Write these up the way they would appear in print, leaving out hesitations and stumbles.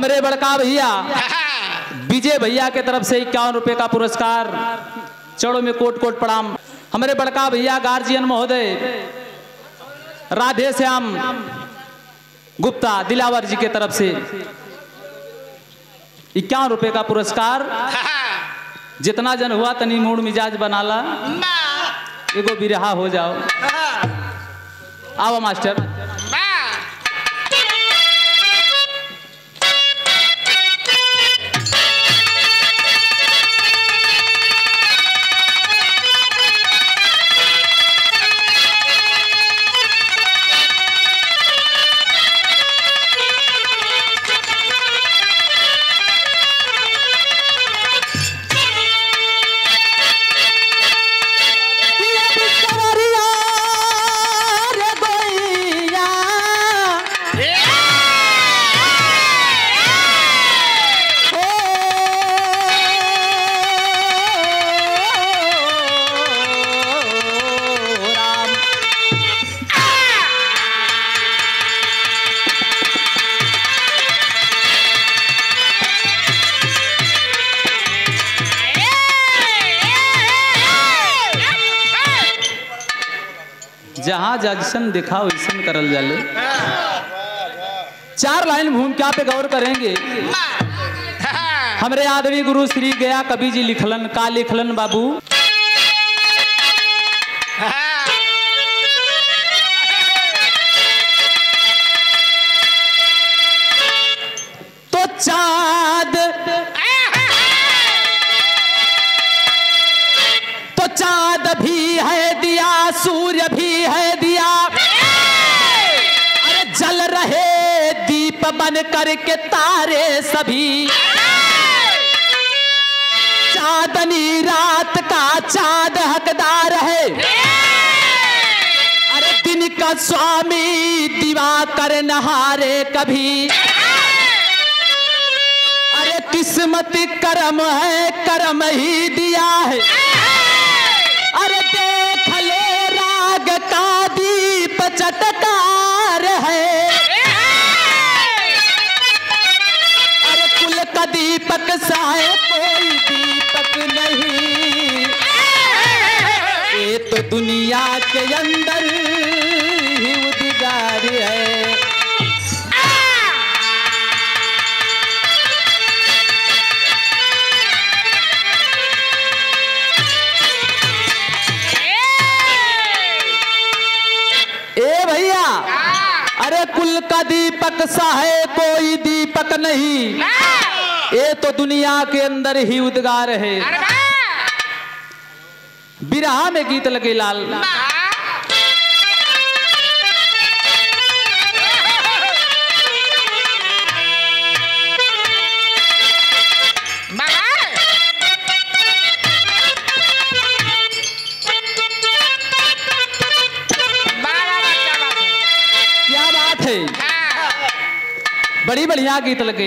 हमारे बड़का भैया विजय भैया के तरफ से 51 रुपए का पुरस्कार। चढ़ो में कोट कोट प्रणाम। हमारे बड़का भैया गार्जियन महोदय राधे श्याम गुप्ता दिलावर जी के तरफ से 51 रुपए का पुरस्कार। जितना जन हुआ तनी मूड मिजाज बनाला, एगो बिरहा हो जाओ। आओ मास्टर। जहां जैसन दिखा वैसन करल जाले। 4 लाइन भूमिका पे गौर करेंगे। हमरे आदमी गुरु श्री गया कवि जी लिखलन। का लिखलन बाबू? तो चाँद भी है दिया, सूर्य भी है दिया, अरे जल रहे दीप बन करके तारे सभी। चांदनी रात का चांद हकदार है, अरे दिन का स्वामी दिवाकर नहारे कभी। अरे किस्मत करम है, करम ही दिया है। अरे देख लो राग का दीप चटकार है। अरे कुल का दीपक सा है, कोई दीपक नहीं। ये तो दुनिया के अंदर ही उदिगार है। अरे कुल का दीपक सा है, कोई दीपक नहीं। ये तो दुनिया के अंदर ही उद्गार है। बिरहा में गीत लगे लाल। बड़ी बढ़िया गीत लगे।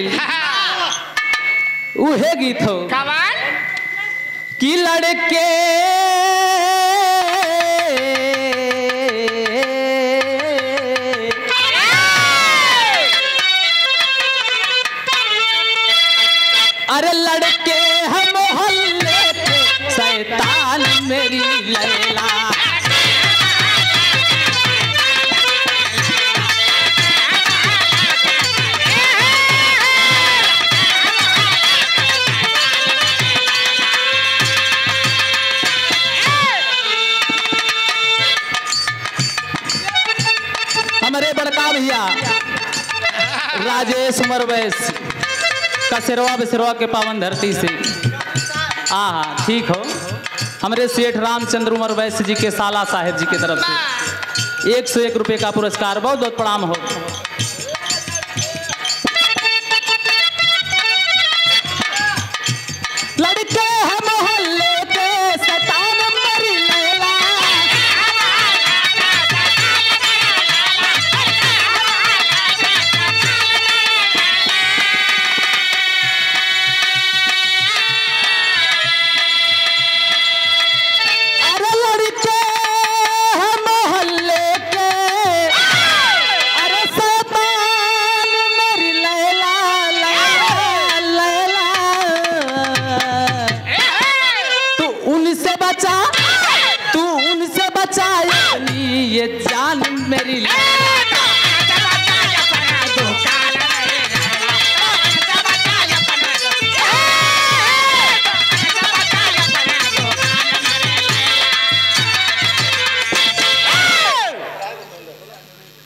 उहे गीत हो कि लड़के अरे लड़के हम मोहल्ले के शैतान मेरी लैला। हमारे बड़का भैया राजेश उमर वैस कसेरवा बसेरवा के पावन धरती से। हाँ ठीक हो। हमारे सेठ रामचंद्र उमर वैस जी के साला साहेब जी की तरफ से 101 रुपए का पुरस्कार। बहुत बहुत प्रणाम हो। लड़के हम मोहल्ले के शैतान मेरी लैला। अरे लड़के हम मोहल्ले के, अरे ये जान मेरी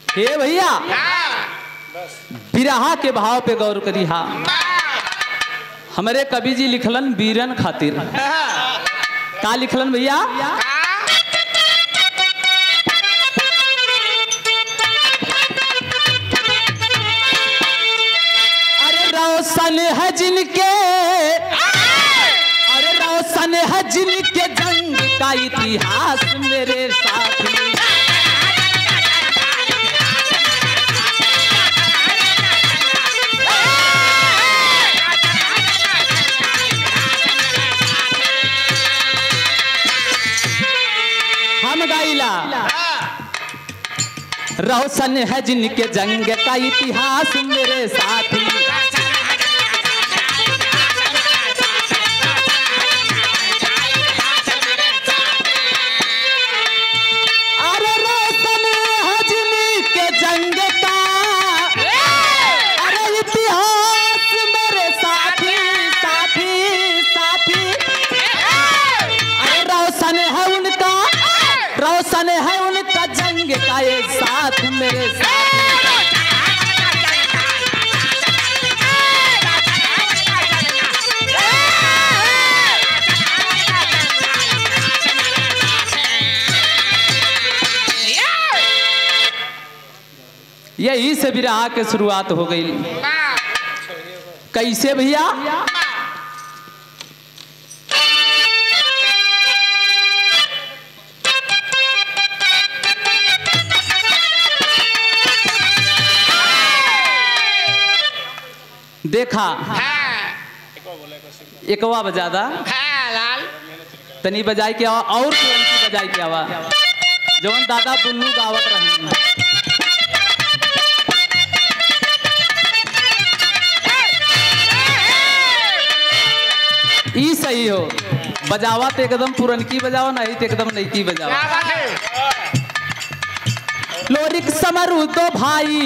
हे भैया बिरहा के भाव पे गौर करी। हा हमारे कवि जी लिखलन बीरन खातिर का लिखलन भैया? अरे रोशन है जिनके, अरे रोशन है जिनके जंग का इतिहास मेरे साथ में। हम गाइला रोशन है जिनके जंग का इतिहास मेरे साथी। अरे रोशन है जिनके जंग का, अरे इतिहास मेरे साथी साथी साथी। अरे रोशन है उनका, रोशन है उनका जंग का ये साथ मेरे साथ। यही से बिरहा के शुरुआत हो गई। कैसे भैया? देखा एकवा बजादा तनी बजाई के आवा और कौन बजाई के आवा जवन दादा बुल्लू गावत रही। ई सही हो बजावा तो एकदम पुरनकी बजावा, नहीं तो एकदम नईकी बजावा। लोरिक समरू दो भाई,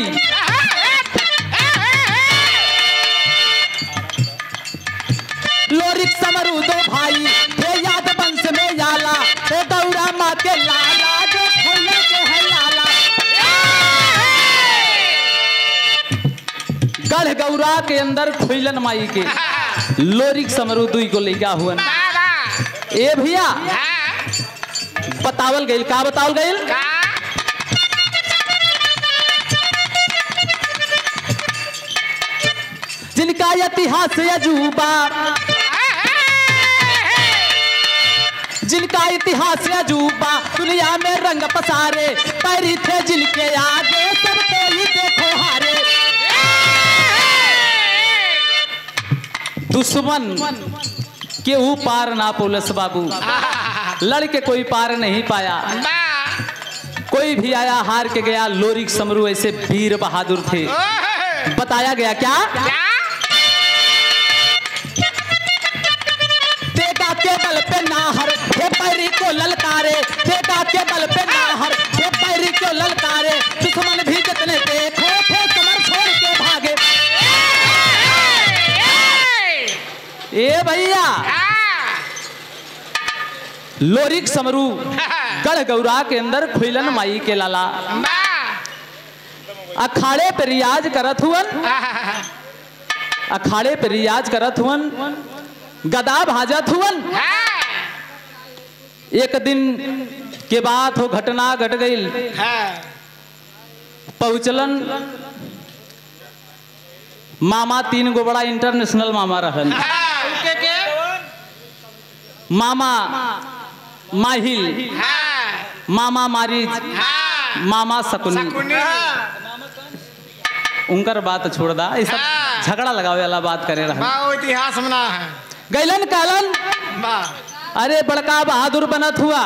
लोरिक समरू दो भाई थे याद वंश में याला, थे गौरा माँ के लाला जो खोले के है लाला। गढ़ गौरा के अंदर खुलन माई के लोरिक समरू दुई को लेगा हुआ। ए भैया बतावल गईल का? बतावल गईल जिनका इतिहास अजूबा, जिनका इतिहास अजूबा दुनिया में रंग पसारे, पैरी थे जिनके आगे सब कोई देखो हारे। दुश्मन के पार ना पुलिस बाबू, लड़के कोई पार नहीं पाया, कोई भी आया हार के गया। लोरिक समरू ऐसे वीर बहादुर थे। बताया गया क्या? देखा के बल पे नाहर हे पैरी को ललकारे, देखा के बल पे नाहर हे पैरी को ललकारे। दुश्मन भी जितने देखो थे समर छोड़ के भागे। ए भैया लोरिक समरू गढ़ गौरा के अंदर खुलन माई के लाला अखाड़े पे रियाज करत हुवन, अखाड़े पे रियाज करत हुवन, गदा भाजत हुवन। एक दिन के बाद हो घटना घट गई। पहुंचलन मामा, 3 गो बड़ा इंटरनेशनल मामा रहन। मामा माहिल, मामा मारिच, मामा सकुनी। उनकर बात छोड़ दा, ये सब झगड़ा लगावे वाला बात करे रहा। इतिहास मना है गैलन कहलन अरे बड़का बहादुर बनत हुआ,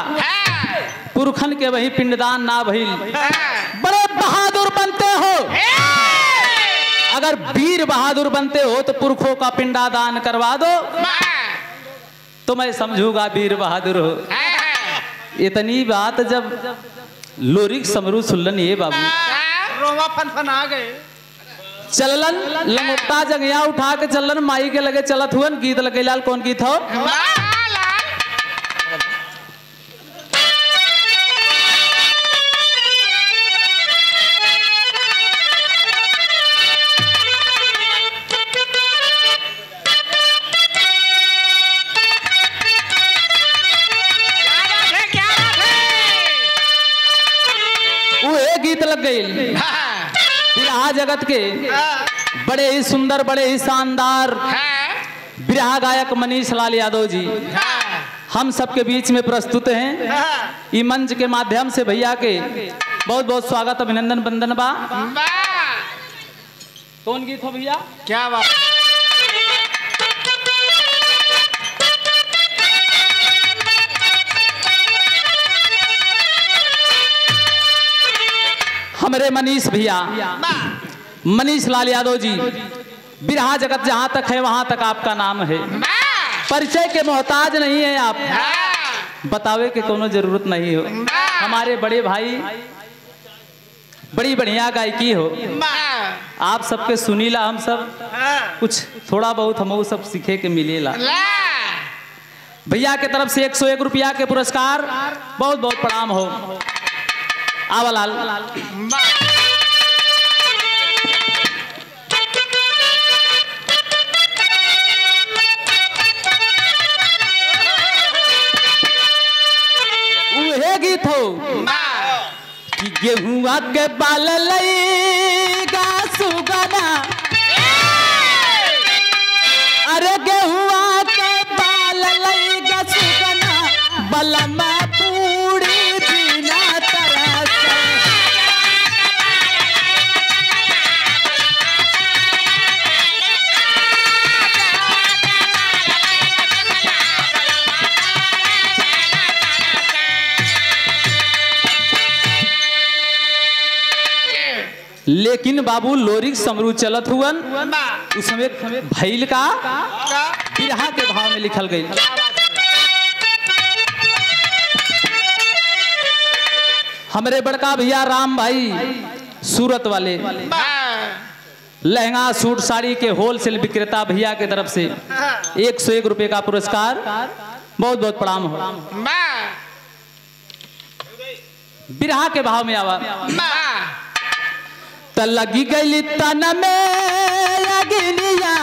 पुरखन के वही पिंडदान ना भइल। बड़े बहादुर बनते हो, अगर वीर बहादुर बनते हो तो पुरखों का पिंडादान करवा दो तो मैं समझूंगा वीर बहादुर हो। इतनी बात जब लोरिक समरू सुल्लन ये बाबू रोमा फन आ गए। चललन लंगोटा जंगिया उठा के चलन माई के लगे चलत हुअन गीत लगे लाल कौन गीत हो गीत लग गई बिरहा जगत के बड़े ही सुंदर बड़े ही शानदार बिरहा गायक मनीष लाल यादव जी हम सबके बीच में प्रस्तुत हैं। ई मंच के माध्यम से भैया के बहुत बहुत स्वागत अभिनंदन बंदन बा। कौन गीत हो भैया? क्या बात। हमारे मनीष भैया मनीष लाल यादव जी बिरहा जगत जहां तक है वहां तक आपका नाम है। परिचय के मोहताज नहीं है आप, बतावे के कोनो जरूरत नहीं हो। हमारे बड़े भाई बड़ी बढ़िया गायकी हो, आप सबके सुनीला हम सब कुछ थोड़ा बहुत हम सब सीखे के मिलेला। भैया के तरफ से 101 रुपया के पुरस्कार बहुत बहुत प्रणाम हो। आवलाल उहे गीत हो कि गेहुआ के बाल लईगा सुगना, अरे गेहुआ के बाल लईगा सुगना बलमा पूरी बिना तरस। लेकिन बाबू लोरिक समरू चलत हुअन उस समय भैल का बिरहा के भाव में लिखल गई। हमारे बड़का भैया राम भाई सूरत वाले लहंगा सूट साड़ी के होलसेल विक्रेता भैया के तरफ से 101 रुपए का पुरस्कार बहुत बहुत प्रणाम हो। बिरहा के भाव में आवा त लगी गई तन में अग्निया,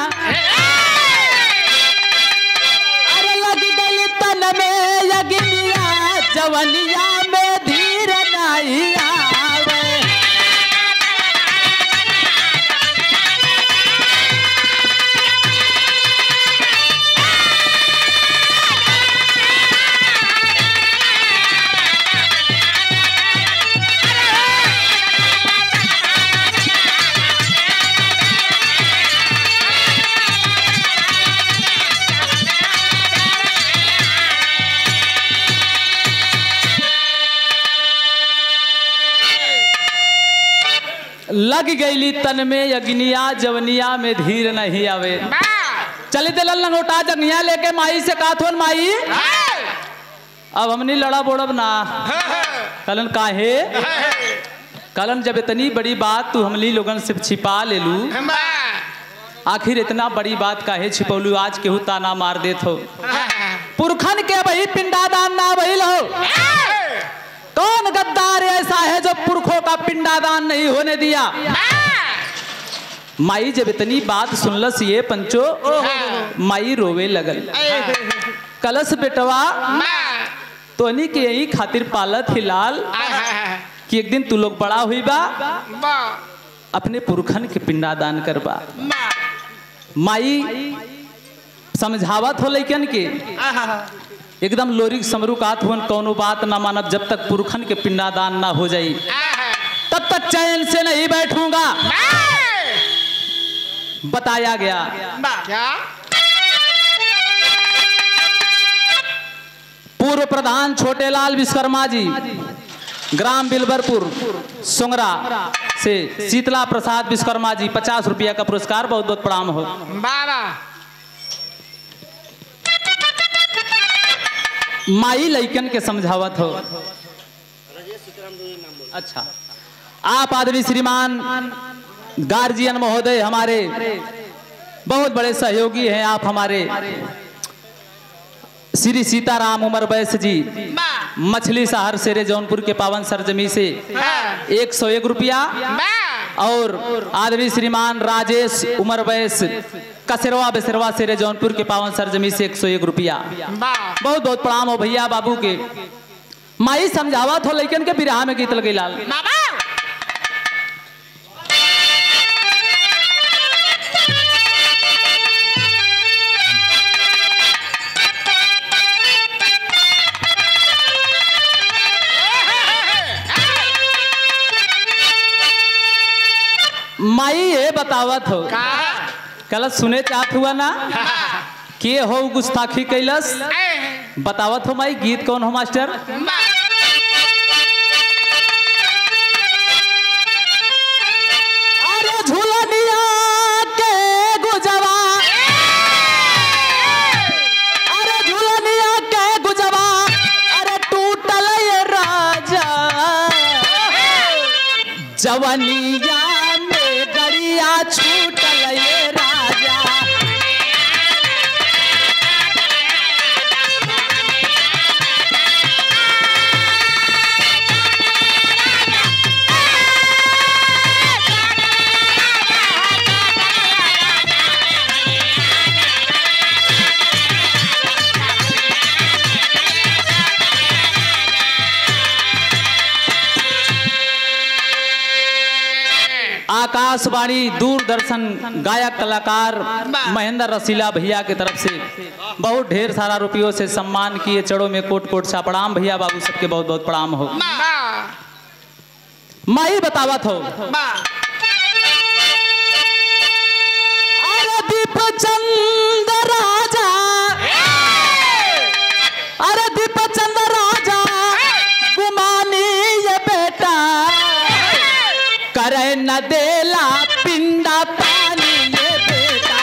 अरे लगी गई तन में अग्निया जवनिया में धीर नहीं आवे। लग गई तन में अग्निया जवनिया में धीर नहीं आवे। चले दिल लंगोटा जंगिया लेके माई से काथोन माई अब हमने लड़ा बोड़ब ना। कलन काहे कलन जब इतनी बड़ी बात तू हमली लोगन से छिपा ले लू, आखिर इतना बड़ी बात काहे छिपौलू? आज केहू ताना मार देत हो पुरखन के वही पिंडादान ना भइल हो। कौन गद्दार ऐसा है जो पुरखों का पिंडादान नहीं होने दिया? माई जब इतनी बात सुनलस ये पंचो माई रोवे लगल। कलश बेटवा तोनी के यही खातिर पालत हिलाल कि एक दिन तू लोग बड़ा हुई बा अपने पुरखन के पिंडादान करबा। माई समझावत हो लेकिन के एकदम लोरिक समरू कात हुन कौनो बात ना मानब जब तक पुरखन के पिंडादान ना हो जाई तब तक चैन से नहीं बैठूंगा। बताया गया क्या? पूर्व प्रधान छोटेलाल विश्वकर्मा जी ग्राम बिलबरपुर सुंगरा से शीतला प्रसाद विश्वकर्मा जी 50 रुपया का पुरस्कार बहुत बहुत प्रणाम हो। माई लइकन के समझावत हो अच्छा, आप आदमी श्रीमान गार्जियन महोदय हमारे बहुत बड़े सहयोगी हैं। आप हमारे श्री सीताराम उमर वैश्य जी मछली शहर शेरे जौनपुर के पावन सरजमी से 101 रुपया, और आदमी श्रीमान राजेश उमर वैश्य कसेरवा बेसरवा शेरे जौनपुर के पावन सरजमी से 101 रुपया। बहुत बहुत प्रणाम हो भैया बाबू के। माई समझावा थो लेकिन के बिरहा में गीत लगे लाल। माई ये बतावत हो कल सुने चाहत हुआ ना के हो गुस्ताखी कैलस, बतावत हो माई गीत कौन हो मास्टर? अरे झूलनिया के गुजवा, अरे झूलनिया के गुजवा, अरे टूटल ये राजा जवनिया छूटल ये राजा। आकाशवाणी दूरदर्शन गायक कलाकार महेंद्र रसीला भैया की तरफ से बहुत ढेर सारा रुपयों से सम्मान किए। चढ़ो में कोट कोट सा प्रणाम भैया बाबू सबके बहुत बहुत प्रणाम हो। माई बतावत हो अरे दीपचंद राजा, अरे दीपचंद राजा गुमानी ये बेटा करे न देला पिंडा पानी ये बेटा।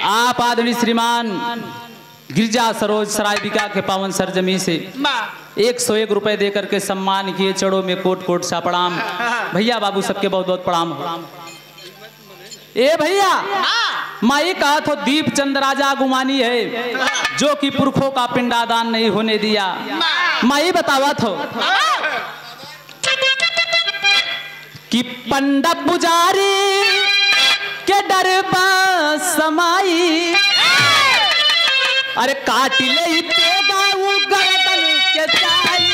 आप आदमी श्रीमान गिरजा सरोज सरायबिका के पावन सरजमी से 101 रुपए देकर के सम्मान किए। चढ़ो में कोट कोट सा प्रणाम भैया बाबू सबके बहुत बहुत प्रणाम हो। ए भैया माई कहा तो दीप चंद राजा गुमानी है जो कि पुरखों का पिंडादान नहीं होने दिया। माई बतावा तो कि पंडा पुजारी के डरबा समाई, अरे काट ले तेगा वो गर्दन के चाई।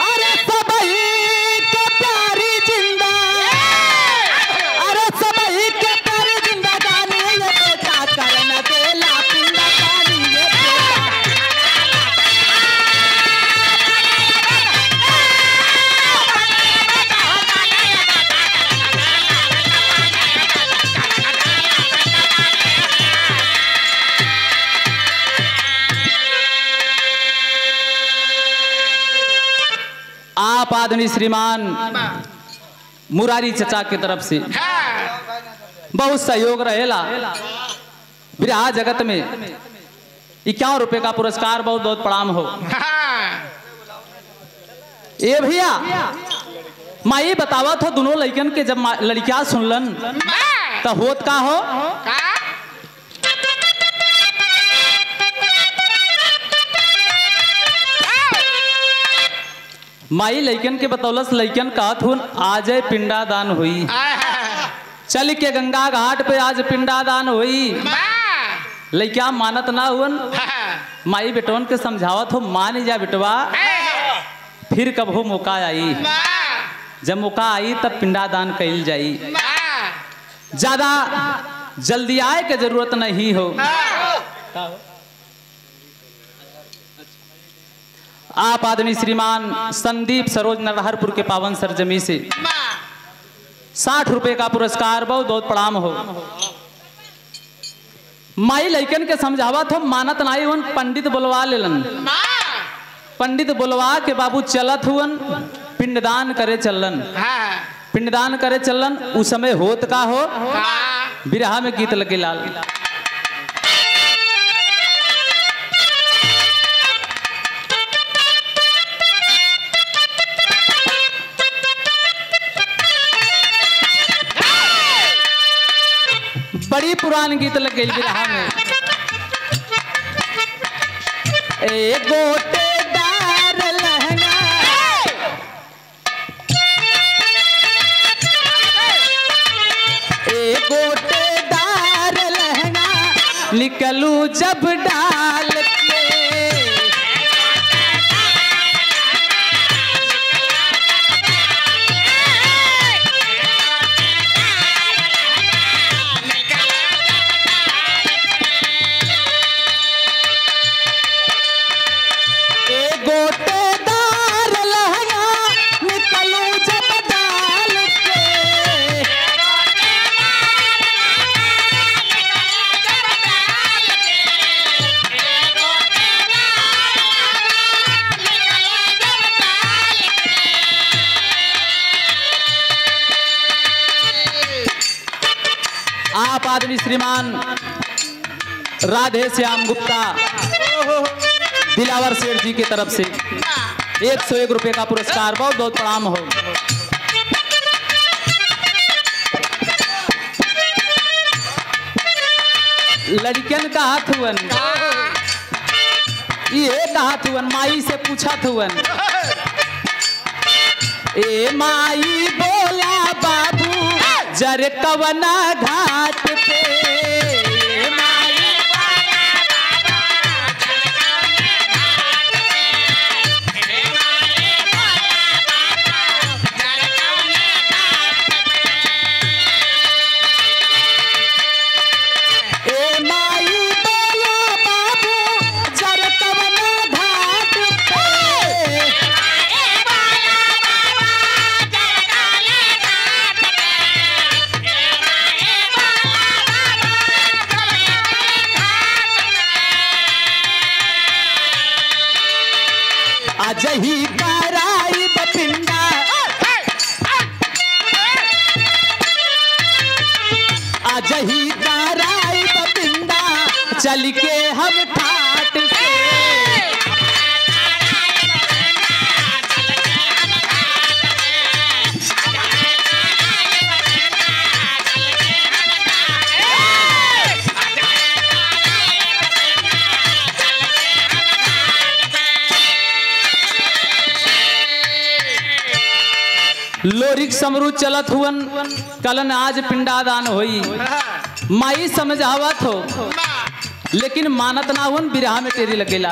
अरे सबही के प्यारी जिंदा, अरे सबही के प्यारी जिंदा गानी ये बेटा करना देला पिंडा पानी ये बेटा। आप आदमी श्रीमान मुरारी चचा की तरफ से बहुत सहयोग रहेला। बिरहा जगत में 51 रुपए का पुरस्कार बहुत बहुत प्रणाम हो। ए भैया माई बतावत हो दोनों लड़कन के जब लड़कियां सुनलन तो होत का हो माई लइकन के बतौलस। लइकन कहत हुन आज पिंडादान हुई, चल के गंगा घाट पे आज पिंडादान हुई। लइका मानत ना हुन। माई बेटोन के समझावत हो मान जा बेटवा, फिर कब हो मौका आई, जब मौका आई तब पिंडादान कइल जाई। ज्यादा जल्दी आए के जरूरत नहीं हो। आप आदमी श्रीमान संदीप सरोज नरहरपुर के पावन सरजमी से 60 रुपए का पुरस्कार बहुत बहुत प्रणाम हो। माई लइकन के समझावत हो मानत नाई हुन पंडित बुलवा लेलन। पंडित बुलवा के बाबू चलत हुन पिंडदान करे चलन। पिंडदान करे चलन उस समय होत का हो बिरहा में गीत लगे लाल। बड़ी पुरान गीत लग गई बिरहा में। ए गोटेदार लहंगा ए गोटेदार लहंगा निकलू जब डाल के। गोटेदार लहंगा निकलू जब डाल के। आप आदमी श्रीमान राधे श्याम गुप्ता दिलावर सेठ जी की तरफ से 101 रुपए का पुरस्कार बहुत बहुत प्रणाम हो। लड़कियन का हाथ हुवन ये हाथ हुवन माई से पूछा हुवन। ए माई बोला बाबू जर कवना घाट पे। अजही कराई बपिंडा अजही कराई बपिंडा चल के हम ठाट से। लोरिक समरू चलत हुवन कलन आज पिंडादान होई। माई समझावत हो लेकिन मानत ना हुन बिरहा में टेरी लगेला।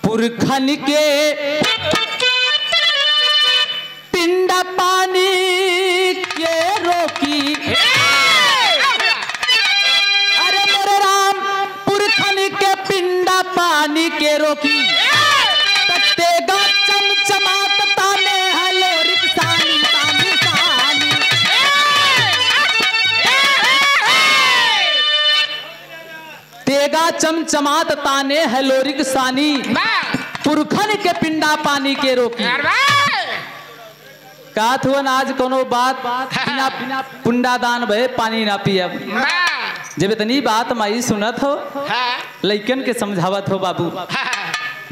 पुरखन के पिंडा पानी के रोकी। अरे मेरे राम पुरखन के पिंडा पानी के रोकी। तेगा चमचमात ताने हलो रिक्सानी तानी तानी। तेगा चमचमात ताने हलो रिक्सानी पुरखन के पिंडा पानी के रोकी। कात हुआ आज कोनो बात बिना पुंडादान भय पानी ना पियब। जब इतनी बात माई सुनत हो लइकन के समझावत हो बाबू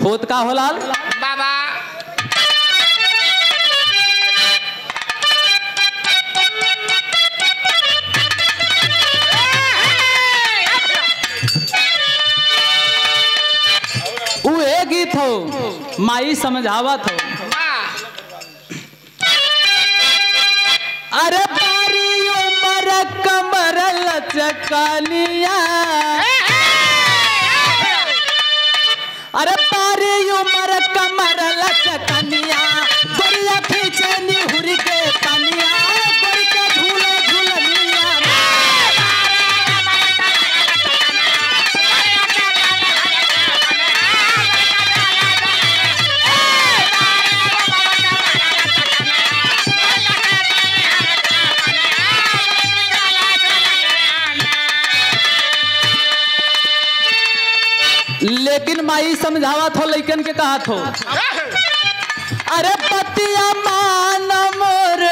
होत का हो लाल बाबा। उहे गीत हो माई समझावत हो। अरे बारी उमर कमर लचकानिया। अरे बारी उमर कमर माई समझावा थो लइकन के कहा थो अरे पतिया मान मोर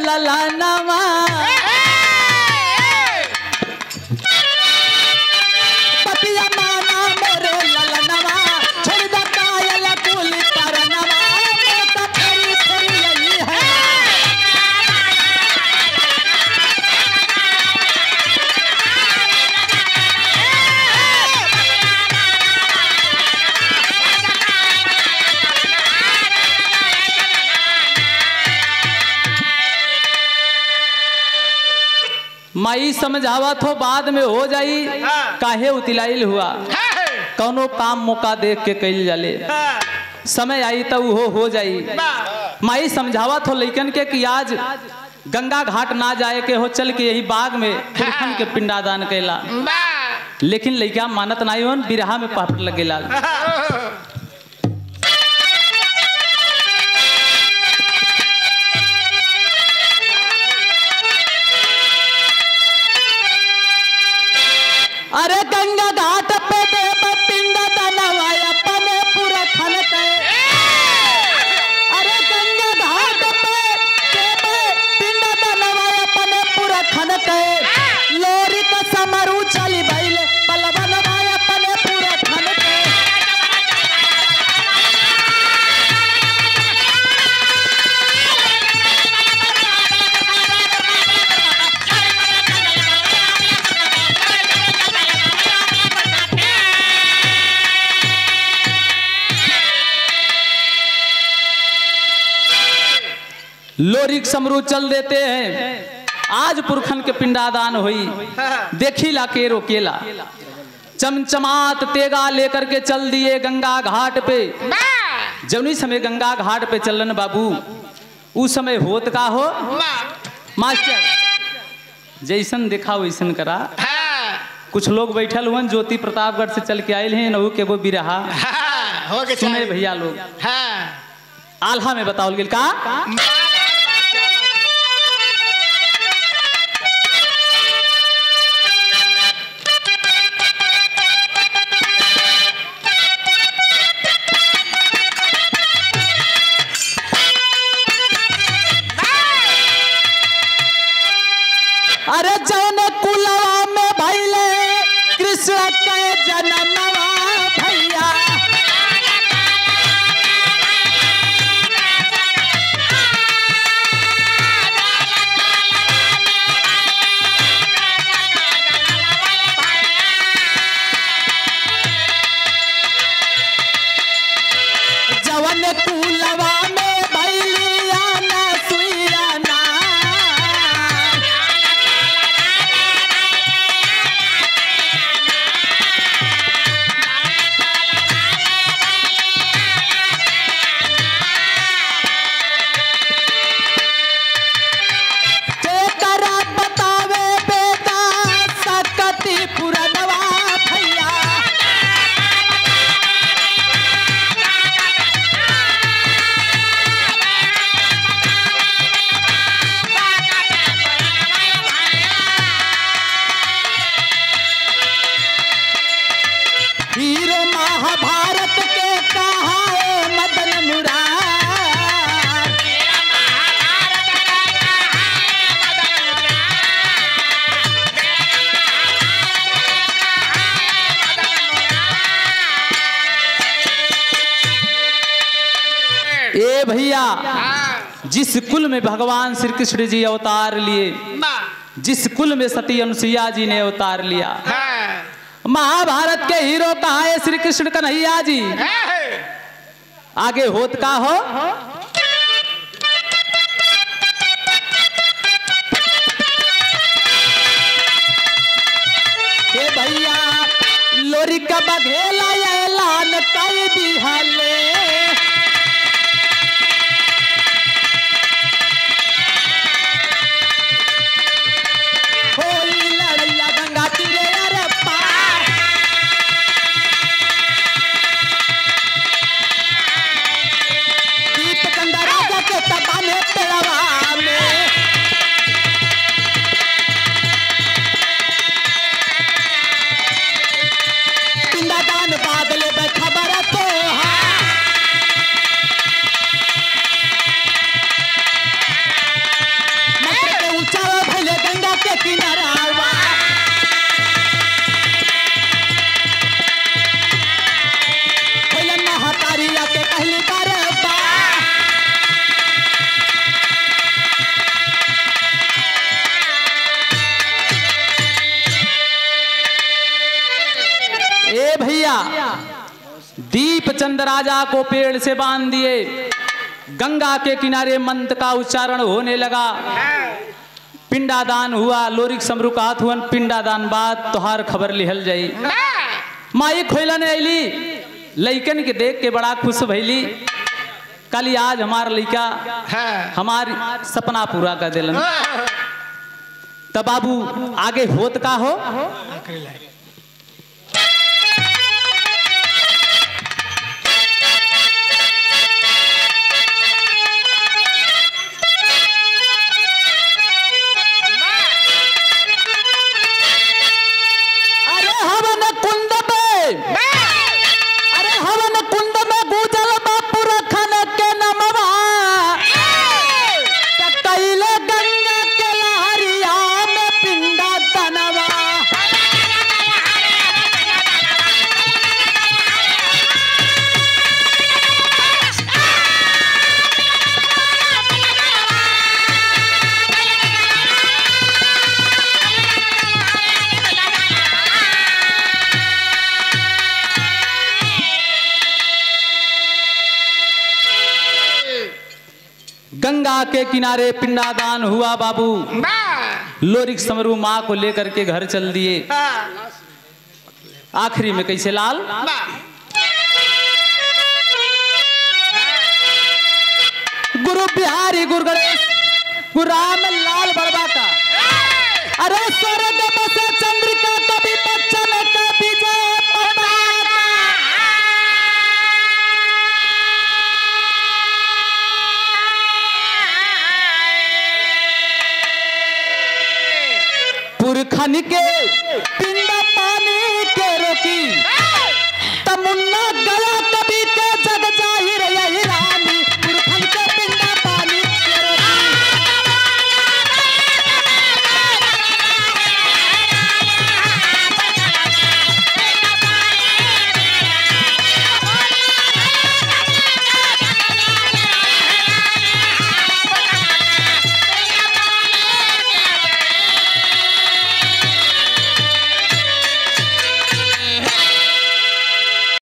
ललनवा पतिया माना मोर ललनवा छोड़ द कायल कुल परनवा तो फेरी फेरी यही है माई समझावा थो बाद में हो जाई काहे उतिलाइल हुआ कौनो काम मौका देख के कैल जाले समय आई तो वो हो जाई माई समझावा थो लइकन के कि आज गंगा घाट ना जाए के हो चल के यही बाग में पुरखन के पिंडादान कैला लेकिन लइका मानत नहीं होन बिरहा में पापड़ लगेला अरे गंगा घाट पे देव पिंड दनवा अपने पूरा खन के अरे गंगा घाट पे देव पिंड दनवा अपने पूरा खन के लोरी का समरू चली भइले बलवनवा अपने पूरा खन के लोरिक समरू चल देते हैं आज पुरखन के पिंडादान हुई देखी ला के रोकेला चमचमात तेगा लेकर के चल दिए गंगा घाट पे जौनी समय गंगा घाट पे चलन बाबू उस समय होत का हो मास्टर जैसन देखा वैसन करा कुछ लोग बैठल हुए ज्योति प्रतापगढ़ से चल के आये हैं नहू के वो बिरहा सुने भैया लोग आल्हा में बताओ गेल का अरे जौन कुलवा में भइले कृष्ण के जन्मवा भैया जवन कुलवा में भइलिया ना सुइया ना हीरो महाभारत के कहा मदन मुरार ए भैया जिस कुल में भगवान श्री कृष्ण जी अवतार लिए जिस कुल में सती अनुसुईया जी ने अवतार लिया महाभारत के हीरो कहा है श्री कृष्ण कन्हैया जी आगे होत का हो के भैया लोरी का बघेला ऐलान कर दिहले होई लड़ैया गंगा तीरे अरे पार दीपकंदा राजा के तबाने पेड़वा में पिंडादान महतारी आके कहली करे बा ए भैया दीप चंद राजा को पेड़ से बांध दिए। गंगा के किनारे मंत्र का उच्चारण होने लगा। पिंडादान हुआ। लोरिक समरू का हाथ हुआ पिंडादान बात तोहार खबर लिहल जाई। माई खोलन अली लइकन के देख के बड़ा खुश भैली। कल आज हमार लइका हमार सपना पूरा कर दिलन। तब बाबू आगे होत का हो। गंगा के किनारे पिंडादान हुआ बाबू। लोरिक समरू माँ को लेकर के घर चल दिए। आखिरी में कैसे लाल गुरु बिहारी गुरु गणेश गुरु राम लाल बड़बा का अरे स्वर्ग बसे चंद्रिका कभी बच्चन का विजय पुरखन के